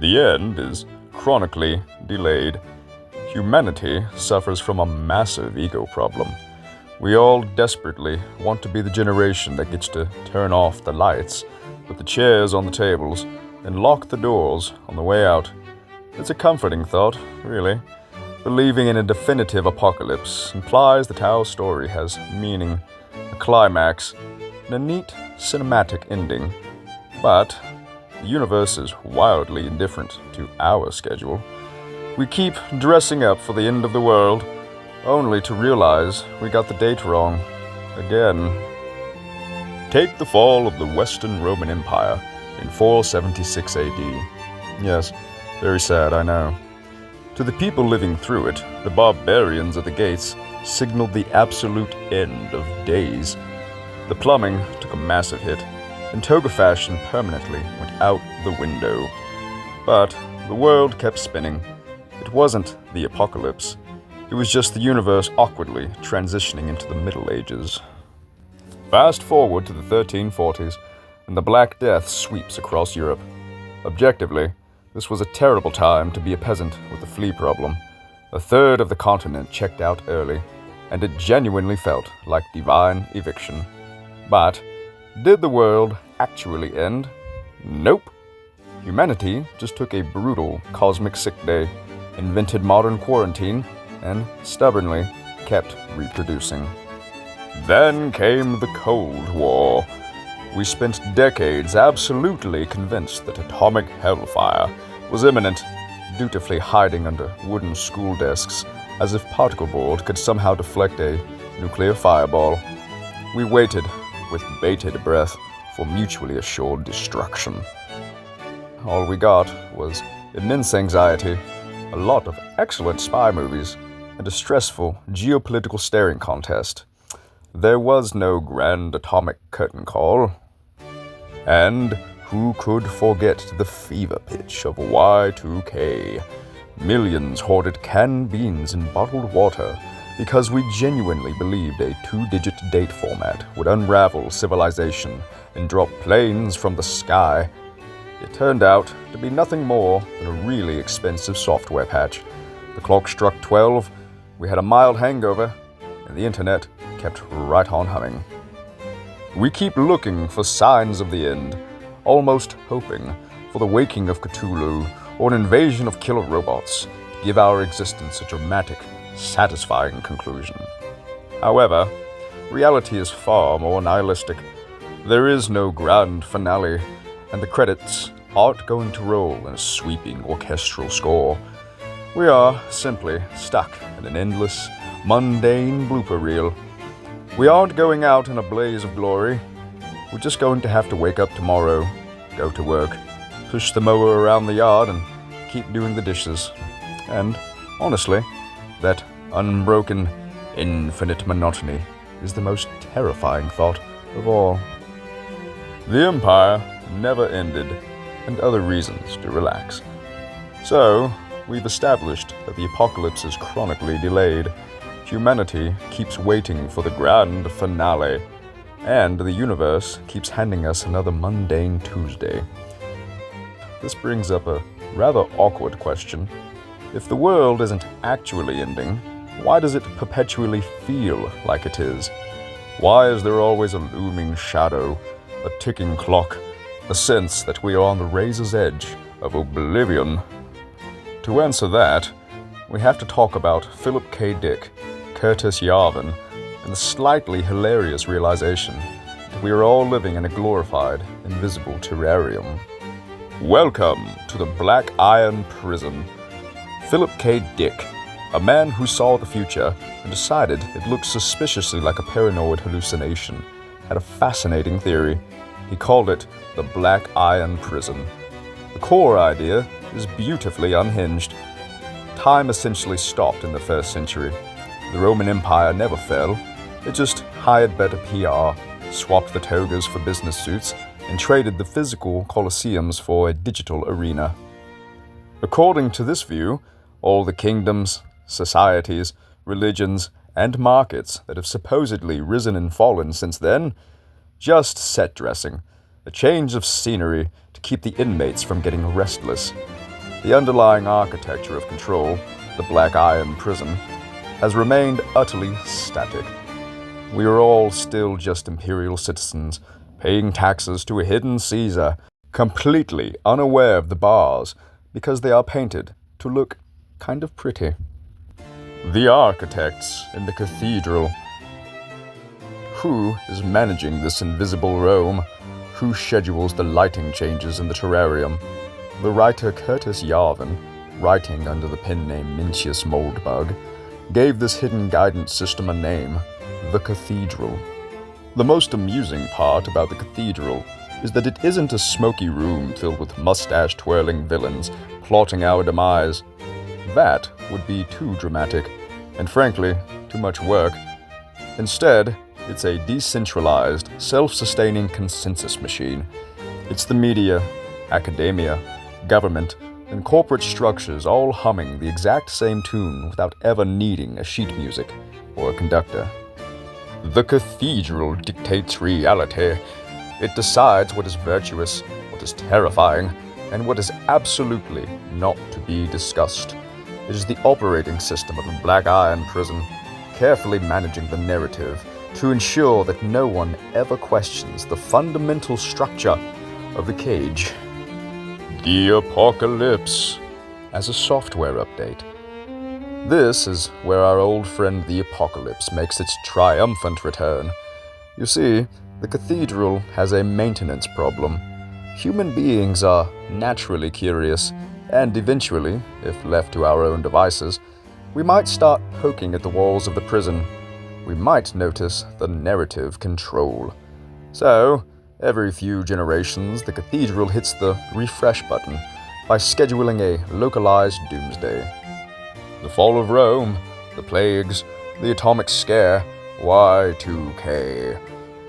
The end is chronically delayed. Humanity suffers from a massive ego problem. We all desperately want to be the generation that gets to turn off the lights, put the chairs on the tables, and lock the doors on the way out. It's a comforting thought, really. Believing in a definitive apocalypse implies that our story has meaning, a climax, and a neat cinematic ending. But the universe is wildly indifferent to our schedule. We keep dressing up for the end of the world, only to realize we got the date wrong again. Take the fall of the Western Roman Empire in 476 AD. Yes, very sad, I know. To the people living through it, the barbarians at the gates signaled the absolute end of days. The plumbing took a massive hit, and toga fashion permanently went out the window. But the world kept spinning. It wasn't the apocalypse. It was just the universe awkwardly transitioning into the Middle Ages. Fast forward to the 1340s, and the Black Death sweeps across Europe. Objectively, this was a terrible time to be a peasant with a flea problem. A third of the continent checked out early, and it genuinely felt like divine eviction. But did the world actually end? Nope. Humanity just took a brutal cosmic sick day, invented modern quarantine, and stubbornly kept reproducing. Then came the Cold War. We spent decades absolutely convinced that atomic hellfire was imminent, dutifully hiding under wooden school desks as if particle board could somehow deflect a nuclear fireball. We waited with bated breath for mutually assured destruction. All we got was immense anxiety, a lot of excellent spy movies, and a stressful geopolitical staring contest. There was no grand atomic curtain call. And who could forget the fever pitch of Y2K? Millions hoarded canned beans and bottled water because we genuinely believed a 2-digit date format would unravel civilization and drop planes from the sky. It turned out to be nothing more than a really expensive software patch. The clock struck 12, we had a mild hangover, and the internet kept right on humming. We keep looking for signs of the end, almost hoping for the waking of Cthulhu or an invasion of killer robots to give our existence a dramatic, satisfying conclusion. However, reality is far more nihilistic. There is no grand finale, and the credits aren't going to roll in a sweeping orchestral score. We are simply stuck in an endless, mundane blooper reel. We aren't going out in a blaze of glory. We're just going to have to wake up tomorrow, go to work, push the mower around the yard, and keep doing the dishes. And, honestly, that unbroken, infinite monotony is the most terrifying thought of all. The Empire never ended, and other reasons to relax. So, we've established that the apocalypse is chronically delayed. Humanity keeps waiting for the grand finale, and the universe keeps handing us another mundane Tuesday. This brings up a rather awkward question. If the world isn't actually ending, why does it perpetually feel like it is? Why is there always a looming shadow, a ticking clock, a sense that we are on the razor's edge of oblivion? To answer that, we have to talk about Philip K. Dick, Curtis Yarvin, and the slightly hilarious realization that we are all living in a glorified, invisible terrarium. Welcome to the Black Iron Prison. Philip K. Dick, a man who saw the future and decided it looked suspiciously like a paranoid hallucination, had a fascinating theory. He called it the Black Iron Prison. The core idea is beautifully unhinged. Time essentially stopped in the 1st century. The Roman Empire never fell. It just hired better PR, swapped the togas for business suits, and traded the physical colosseums for a digital arena. According to this view, all the kingdoms, societies, religions, and markets that have supposedly risen and fallen since then, just set dressing, a change of scenery to keep the inmates from getting restless. the underlying architecture of control, the Black Iron Prison, has remained utterly static. We are all still just imperial citizens, paying taxes to a hidden Caesar, completely unaware of the bars because they are painted to look kind of pretty. The architects in the cathedral. Who is managing this invisible Rome? Who schedules the lighting changes in the terrarium? The writer Curtis Yarvin, writing under the pen name Mincius Moldbug, gave this hidden guidance system a name, the Cathedral. The most amusing part about the Cathedral is that it isn't a smoky room filled with mustache-twirling villains plotting our demise. That would be too dramatic, and frankly, too much work. Instead, it's a decentralized, self-sustaining consensus machine. It's the media, academia, government, and corporate structures all humming the exact same tune without ever needing a sheet music or a conductor. The cathedral dictates reality. It decides what is virtuous, what is terrifying, and what is absolutely not to be discussed. It is the operating system of the Black Iron Prison, carefully managing the narrative to ensure that no one ever questions the fundamental structure of the cage. The Apocalypse as a software update. This is where our old friend the Apocalypse makes its triumphant return. You see, the cathedral has a maintenance problem. Human beings are naturally curious, and eventually, if left to our own devices, we might start poking at the walls of the prison. We might notice the narrative control. So, every few generations, the cathedral hits the refresh button by scheduling a localized doomsday. The fall of Rome, the plagues, the atomic scare, Y2K.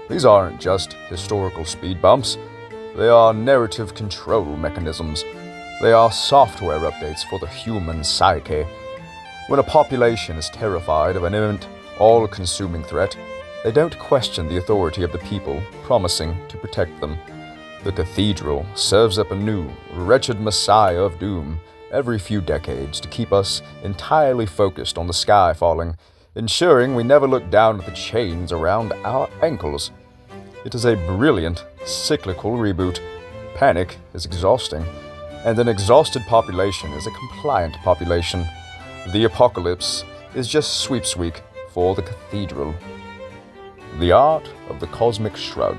These aren't just historical speed bumps. They are narrative control mechanisms. They are software updates for the human psyche. When a population is terrified of an imminent, all-consuming threat, they don't question the authority of the people promising to protect them. The cathedral serves up a new, wretched messiah of doom every few decades to keep us entirely focused on the sky falling, ensuring we never look down at the chains around our ankles. It is a brilliant, cyclical reboot. Panic is exhausting, and an exhausted population is a compliant population. The apocalypse is just sweeps week for the cathedral. The art of the cosmic shrug.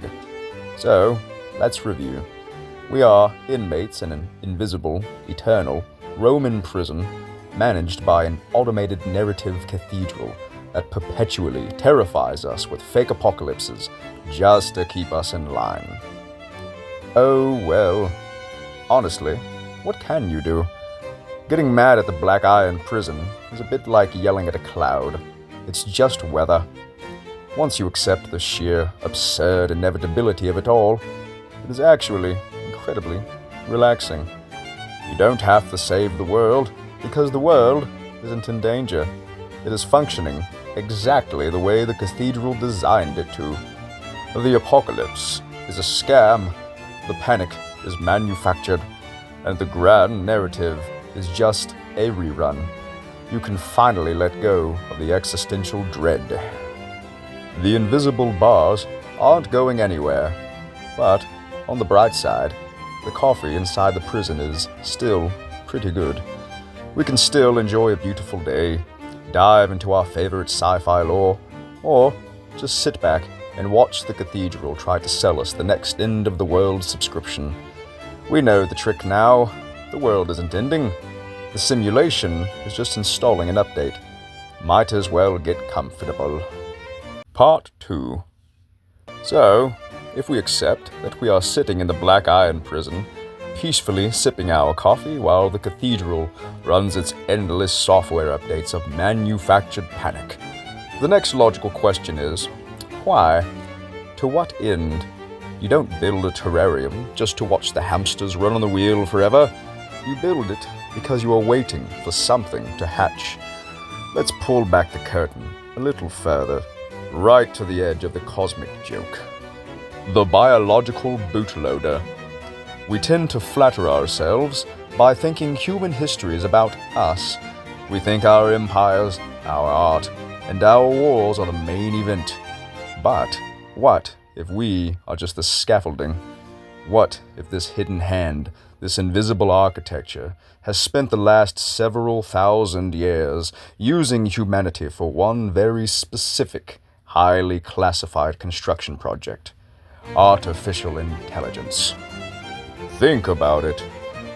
So, let's review. We are inmates in an invisible, eternal, Roman prison managed by an automated narrative cathedral that perpetually terrifies us with fake apocalypses just to keep us in line. Oh well, honestly, what can you do? Getting mad at the Black Iron Prison is a bit like yelling at a cloud. It's just weather. Once you accept the sheer, absurd inevitability of it all, it is actually incredibly relaxing. You don't have to save the world, because the world isn't in danger. It is functioning exactly the way the cathedral designed it to. The apocalypse is a scam, the panic is manufactured, and the grand narrative is just a rerun. You can finally let go of the existential dread. The invisible bars aren't going anywhere, but on the bright side, the coffee inside the prison is still pretty good. We can still enjoy a beautiful day, dive into our favorite sci-fi lore, or just sit back and watch the cathedral try to sell us the next end of the world subscription. We know the trick now. The world isn't ending. The simulation is just installing an update. Might as well get comfortable. Part 2. So, if we accept that we are sitting in the Black Iron Prison, peacefully sipping our coffee while the cathedral runs its endless software updates of manufactured panic, the next logical question is, why? To what end? You don't build a terrarium just to watch the hamsters run on the wheel forever. You build it because you are waiting for something to hatch. Let's pull back the curtain a little further, right to the edge of the cosmic joke. The biological bootloader. We tend to flatter ourselves By thinking human history is about us, we think our empires, our art, and our wars are the main event. But what if we are just the scaffolding? What if this hidden hand, this invisible architecture, has spent the last several thousand years using humanity for one very specific, highly classified construction project? Artificial intelligence. Think about it.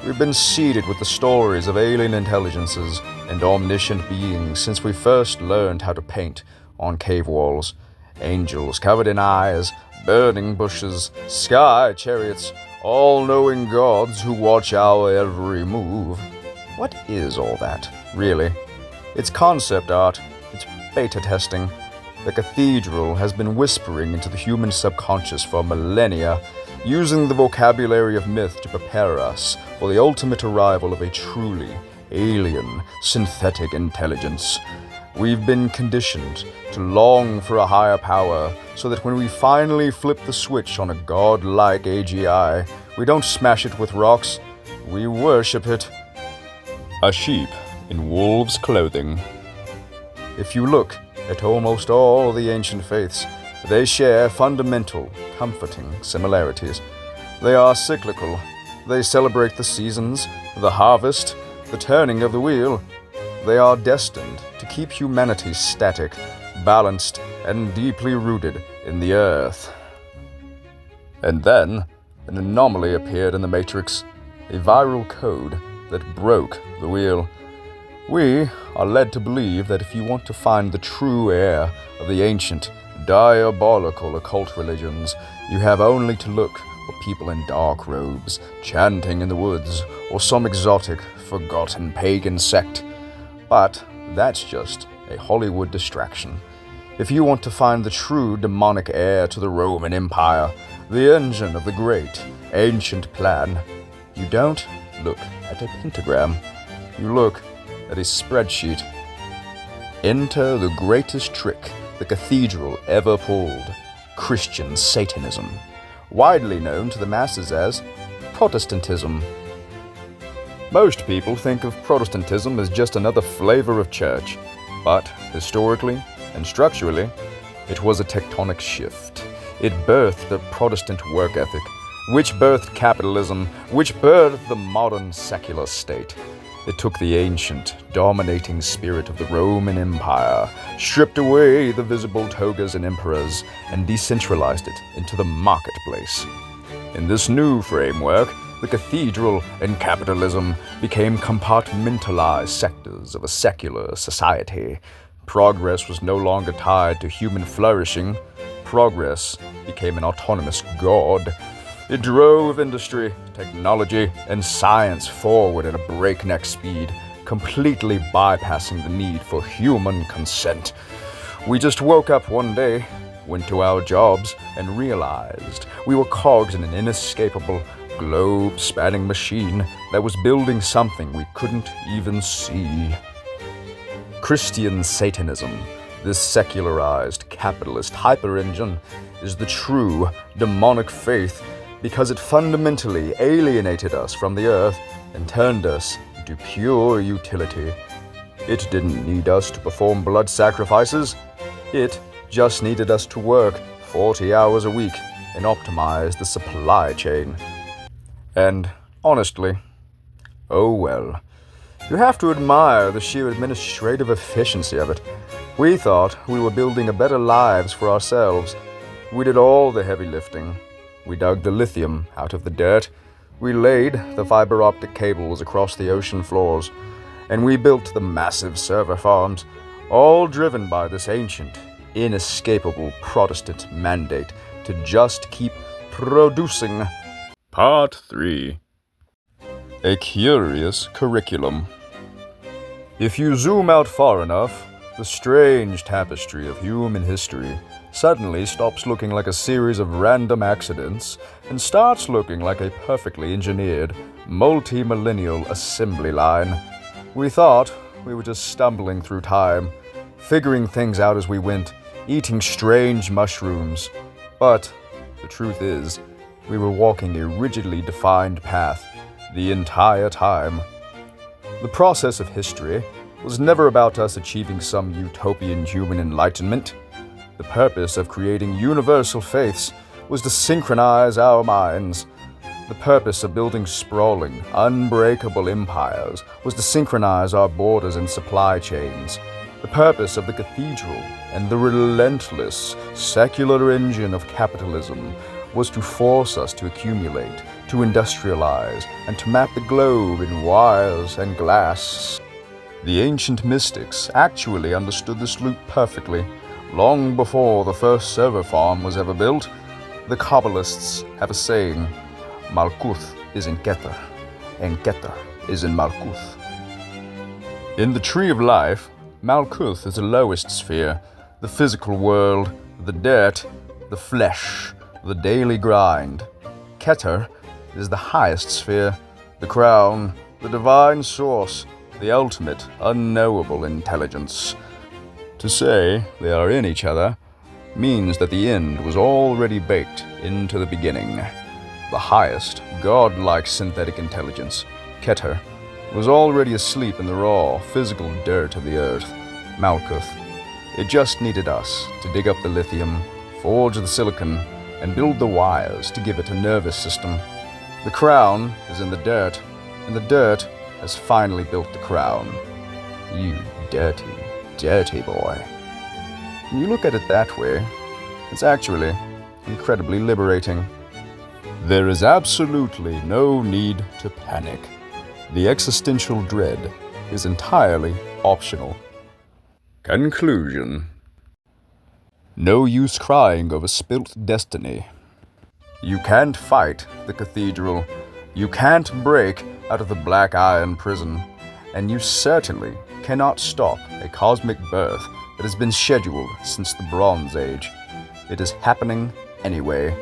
We've been seeded with the stories of alien intelligences and omniscient beings since we first learned how to paint on cave walls. Angels covered in eyes, burning bushes, sky chariots, all-knowing gods who watch our every move. What is all that, really? It's concept art. It's beta testing. The cathedral has been whispering into the human subconscious for millennia, using the vocabulary of myth to prepare us for the ultimate arrival of a truly alien, synthetic intelligence. We've been conditioned to long for a higher power, so that when we finally flip the switch on a godlike AGI, we don't smash it with rocks, we worship it. A sheep in wolf's clothing. If you look at almost all the ancient faiths, they share fundamental, comforting similarities. They are cyclical. They celebrate the seasons, the harvest, the turning of the wheel. They are destined to keep humanity static, balanced, and deeply rooted in the earth. And then, an anomaly appeared in the Matrix, a viral code that broke the wheel. We are led to believe that if you want to find the true heir of the ancient, diabolical occult religions, you have only to look for people in dark robes, chanting in the woods, or some exotic, forgotten pagan sect. But that's just a Hollywood distraction. If you want to find the true demonic heir to the Roman Empire, the engine of the great, ancient plan, you don't look at a pentagram. You look at a spreadsheet. Enter the greatest trick the cathedral ever pulled: Christian Satanism, widely known to the masses as Protestantism. Most people think of Protestantism as just another flavor of church, but historically and structurally, it was a tectonic shift. It birthed the Protestant work ethic, which birthed capitalism, which birthed the modern secular state. It took the ancient, dominating spirit of the Roman Empire, stripped away the visible togas and emperors, and decentralized it into the marketplace. In this new framework, the cathedral and capitalism became compartmentalized sectors of a secular society. Progress was no longer tied to human flourishing. Progress became an autonomous god. It drove industry, technology, and science forward at a breakneck speed, completely bypassing the need for human consent. We just woke up one day, went to our jobs, and realized we were cogs in an inescapable, globe-spanning machine that was building something we couldn't even see. Christian Satanism, this secularized, capitalist hyper-engine, is the true, demonic faith because it fundamentally alienated us from the earth and turned us into pure utility. It didn't need us to perform blood sacrifices. It just needed us to work 40 hours a week and optimize the supply chain. And honestly, oh well. You have to admire the sheer administrative efficiency of it. We thought we were building a better lives for ourselves. We did all the heavy lifting. We dug the lithium out of the dirt. We laid the fiber optic cables across the ocean floors. And we built the massive server farms, all driven by this ancient, inescapable Protestant mandate to just keep producing. Part 3. A curious curriculum. If you zoom out far enough, the strange tapestry of human history suddenly stops looking like a series of random accidents and starts looking like a perfectly engineered, multi-millennial assembly line. We thought we were just stumbling through time, figuring things out as we went, eating strange mushrooms. But the truth is, we were walking a rigidly defined path, the entire time. The process of history was never about us achieving some utopian human enlightenment. The purpose of creating universal faiths was to synchronize our minds. The purpose of building sprawling, unbreakable empires was to synchronize our borders and supply chains. The purpose of the cathedral and the relentless, secular engine of capitalism was to force us to accumulate, to industrialize, and to map the globe in wires and glass. The ancient mystics actually understood this loop perfectly. Long before the first server farm was ever built, the Kabbalists have a saying, Malkuth is in Keter, and Keter is in Malkuth. In the Tree of Life, Malkuth is the lowest sphere, the physical world, the dirt, the flesh, the daily grind. Keter is the highest sphere, the crown, the divine source, the ultimate, unknowable intelligence. To say they are in each other means that the end was already baked into the beginning. The highest, godlike synthetic intelligence, Keter, was already asleep in the raw, physical dirt of the earth, Malkuth. It just needed us to dig up the lithium, forge the silicon, and build the wires to give it a nervous system. The crown is in the dirt, and the dirt has finally built the crown. You dirty, dirty boy. When you look at it that way, it's actually incredibly liberating. There is absolutely no need to panic. The existential dread is entirely optional. Conclusion. No use crying over spilt destiny. You can't fight the cathedral. You can't break out of the black iron prison. And you certainly cannot stop a cosmic birth that has been scheduled since the Bronze Age. It is happening anyway.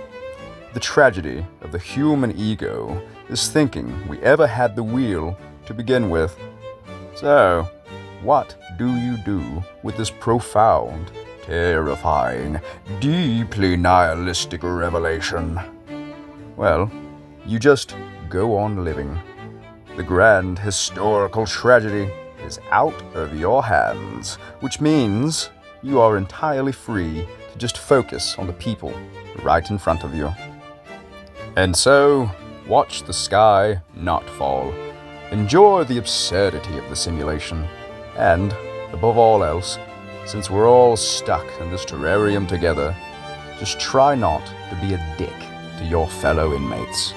The tragedy of the human ego is thinking we ever had the wheel to begin with. So, what do you do with this profound, terrifying, deeply nihilistic revelation? Well, you just go on living. The grand historical tragedy is out of your hands, which means you are entirely free to just focus on the people right in front of you. And so, watch the sky not fall. Enjoy the absurdity of the simulation. And, above all else, since we're all stuck in this terrarium together, just try not to be a dick to your fellow inmates.